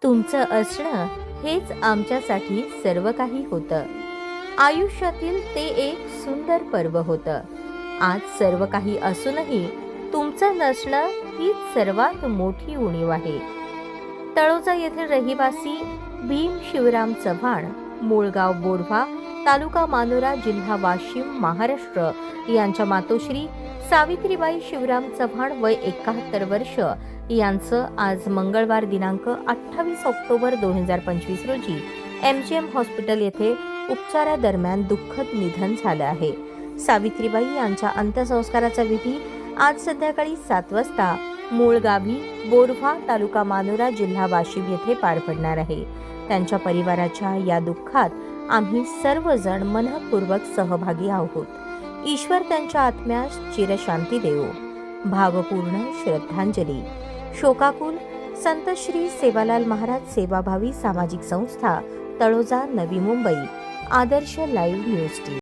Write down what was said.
तुमचं असणं हेच आमच्यासाठी सर्व काही होतं. आयुष्यातील ते एक सुंदर पर्व होतं. आज सर्व काही असूनही तुमचं नसणं हीच सर्वात मोठी उणीव आहे. तळोजा येथील रहिवासी भीम शिवराम चव्हाण, मूळगाव बोरव्हा, तालुका मानोरा, जिल्हा वाशिम, महाराष्ट्र यांच्या मातोश्री सावित्रीबाई शिवराम चव्हाण वय 71 वर्ष यांचं आज मंगळवार दिनांक 28 ऑक्टोबर 2025 रोजी MGM हॉस्पिटल येथे उपचारादरम्यान दुःखद निधन झालं आहे. सावित्रीबाई यांच्या अंत्यसंस्काराचा विधी आज संध्याकाळी 7 वाजता मूळगावी बोरव्हा, तालुका मानोरा, जिल्हा वाशिम येथे पार पडणार आहे. त्यांच्या परिवाराच्या या दुःखात आम्ही सर्वजण मनःपूर्वक सहभागी आहोत. ईश्वर त्यांच्या आत्म्यास चिरशांती देवो. भावपूर्ण श्रद्धांजली. शोकाकुल संत श्री सेवालाल महाराज सेवाभावी सामाजिक संस्था, तळोजा, नवी मुंबई. आदर्श लाईव्ह न्यूज टीव्ही.